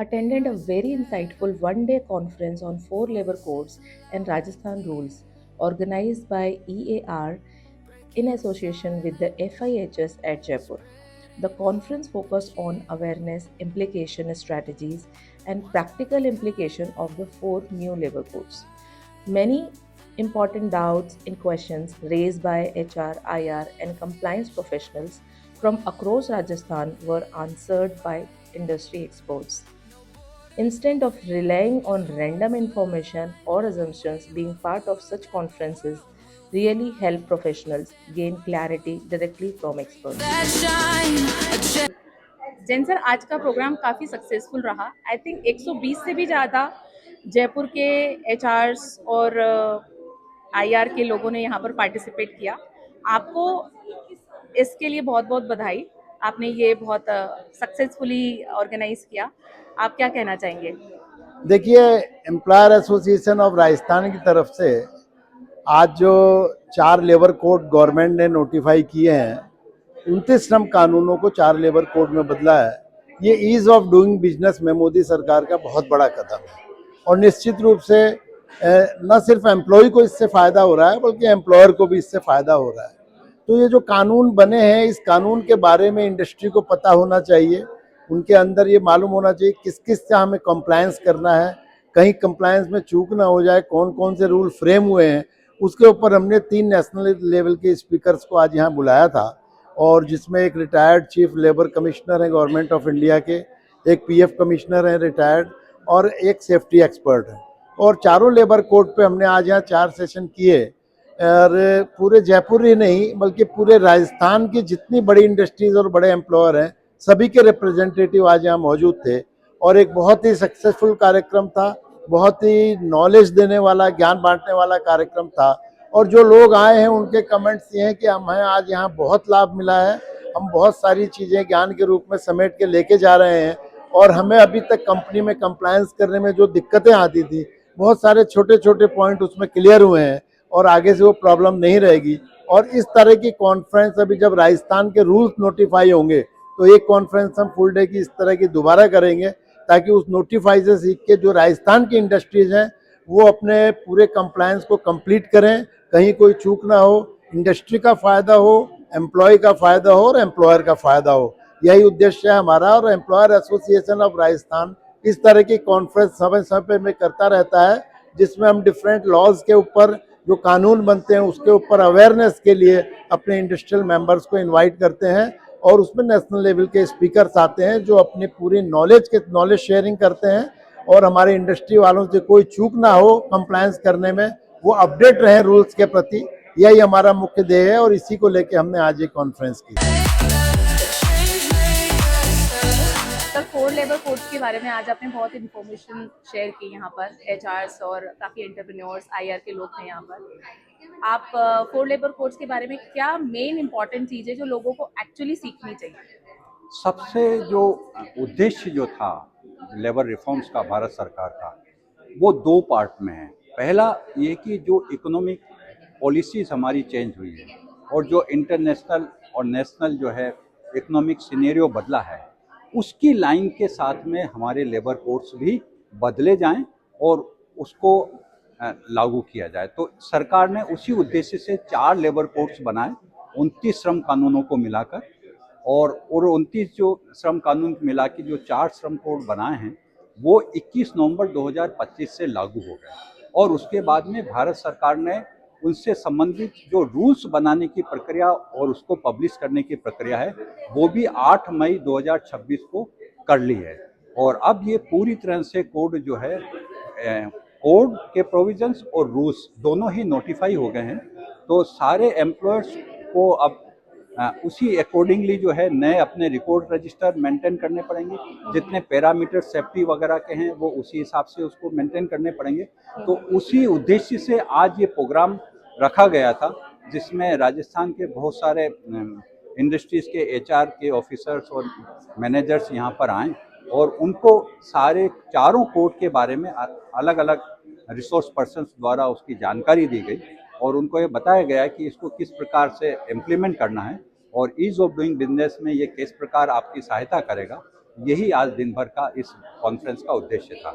attended a very insightful one-day conference on four labor codes and Rajasthan rules organized by EAR in association with the FIHS at Jaipur. The conference focused on awareness, implication strategies, and practical implication of the four new labor codes. Many important doubts and questions raised by HR, IR, and compliance professionals from across Rajasthan were answered by industry experts. Instead of relying on random information or assumptions, being part of such conferences really help professionals gain clarity directly from experts. Jain sir, आज का programme काफ़ी successful रहा। I think 120 से भी ज़्यादा जयपुर के HRs और IR के लोगों ने यहाँ पर पार्टिसिपेट किया। आपको इसके लिए बहुत बहुत बधाई। आपने ये बहुत सक्सेसफुली ऑर्गेनाइज किया। आप क्या कहना चाहेंगे? देखिए, एम्प्लॉयर एसोसिएशन ऑफ राजस्थान की तरफ से आज जो 4 लेबर कोड गवर्नमेंट ने नोटिफाई किए हैं, 29 श्रम कानूनों को 4 लेबर कोड में बदला है। ये ईज ऑफ डूइंग बिजनेस में मोदी सरकार का बहुत बड़ा कदम है और निश्चित रूप से न सिर्फ एम्प्लॉय को इससे फ़ायदा हो रहा है बल्कि एम्प्लॉयर को भी इससे फ़ायदा हो रहा है। तो ये जो कानून बने हैं, इस कानून के बारे में इंडस्ट्री को पता होना चाहिए। उनके अंदर ये मालूम होना चाहिए किस किस से हमें कंप्लायंस करना है, कहीं कंप्लायंस में चूक ना हो जाए, कौन कौन से रूल फ्रेम हुए हैं। उसके ऊपर हमने 3 नेशनल लेवल के स्पीकर्स को आज यहाँ बुलाया था और जिसमें एक रिटायर्ड चीफ लेबर कमिश्नर हैं गवर्नमेंट ऑफ इंडिया के, एक पीएफ कमिश्नर हैं रिटायर्ड और एक सेफ्टी एक्सपर्ट हैं। और चारों लेबर कोड पे हमने आज यहाँ 4 सेशन किए और पूरे जयपुर ही नहीं बल्कि पूरे राजस्थान की जितनी बड़ी इंडस्ट्रीज और बड़े एम्प्लॉयर हैं, सभी के रिप्रेजेंटेटिव आज यहाँ मौजूद थे और एक बहुत ही सक्सेसफुल कार्यक्रम था, बहुत ही नॉलेज देने वाला, ज्ञान बांटने वाला कार्यक्रम था। और जो लोग आए हैं उनके कमेंट्स ये हैं कि हमें आज यहाँ बहुत लाभ मिला है, हम बहुत सारी चीज़ें ज्ञान के रूप में समेट के लेके जा रहे हैं और हमें अभी तक कंपनी में कंप्लायंस करने में जो दिक्कतें आती थी, बहुत सारे छोटे छोटे पॉइंट उसमें क्लियर हुए हैं और आगे से वो प्रॉब्लम नहीं रहेगी। और इस तरह की कॉन्फ्रेंस अभी जब राजस्थान के रूल्स नोटिफाई होंगे तो एक कॉन्फ्रेंस हम फुल डे की इस तरह की दोबारा करेंगे ताकि उस नोटिफाई से सीख के जो राजस्थान की इंडस्ट्रीज हैं वो अपने पूरे कंप्लायंस को कंप्लीट करें, कहीं कोई चूक ना हो, इंडस्ट्री का फ़ायदा हो, एम्प्लॉय का फ़ायदा हो और एम्प्लॉयर का फ़ायदा हो। यही उद्देश्य है हमारा और एम्प्लॉयर एसोसिएशन ऑफ राजस्थान इस तरह की कॉन्फ्रेंस समय समय में करता रहता है जिसमें हम डिफरेंट लॉज के ऊपर जो कानून बनते हैं उसके ऊपर अवेयरनेस के लिए अपने इंडस्ट्रियल मेंबर्स को इनवाइट करते हैं और उसमें नेशनल लेवल के स्पीकर्स आते हैं जो अपनी पूरी नॉलेज शेयरिंग करते हैं और हमारे इंडस्ट्री वालों से कोई चूक ना हो कंप्लायंस करने में, वो अपडेट रहे रूल्स के प्रति। यही हमारा मुख्य ध्येय है और इसी को लेकर हमने आज ये कॉन्फ्रेंस की। सर, फोर लेबर कोड्स के बारे में आज आपने बहुत इन्फॉर्मेशन शेयर की यहाँ पर। एचआरस और काफ़ी एंटरप्रेन्योर्स, आईआर के लोग थे यहाँ पर। आप फोर लेबर कोड्स के बारे में क्या मेन इंपॉर्टेंट चीज़ है जो लोगों को एक्चुअली सीखनी चाहिए? सबसे जो उद्देश्य जो था लेबर रिफॉर्म्स का भारत सरकार का, वो 2 पार्ट में है। पहला ये कि जो इकोनॉमिक पॉलिसीज़ हमारी चेंज हुई है और जो इंटरनेशनल और नेशनल जो है इकोनॉमिक सिनेरियो बदला है, उसकी लाइन के साथ में हमारे लेबर कोड्स भी बदले जाएं और उसको लागू किया जाए। तो सरकार ने उसी उद्देश्य से 4 लेबर कोड्स बनाए, 29 श्रम कानूनों को मिलाकर। और 29 जो श्रम कानून मिला के जो 4 श्रम कोड बनाए हैं, वो 21 नवंबर 2025 से लागू हो गए और उसके बाद में भारत सरकार ने उनसे संबंधित जो रूल्स बनाने की प्रक्रिया और उसको पब्लिश करने की प्रक्रिया है, वो भी 8 मई 2026 को कर ली है। और अब ये पूरी तरह से कोड जो है, कोड के प्रोविजंस और रूल्स दोनों ही नोटिफाई हो गए हैं। तो सारे एम्प्लॉयर्स को अब उसी अकॉर्डिंगली जो है नए अपने रिकॉर्ड रजिस्टर मेंटेन करने पड़ेंगे। जितने पैरामीटर सेफ्टी वगैरह के हैं वो उसी हिसाब से उसको मेंटेन करने पड़ेंगे। तो उसी उद्देश्य से आज ये प्रोग्राम रखा गया था जिसमें राजस्थान के बहुत सारे इंडस्ट्रीज़ के एचआर के ऑफिसर्स और मैनेजर्स यहाँ पर आए और उनको सारे चारों कोड के बारे में अलग अलग रिसोर्स पर्सन्स द्वारा उसकी जानकारी दी गई और उनको ये बताया गया कि इसको किस प्रकार से इम्प्लीमेंट करना है और ईज़ ऑफ डूइंग बिजनेस में ये किस प्रकार आपकी सहायता करेगा, यही आज दिन भर का इस कॉन्फ्रेंस का उद्देश्य था।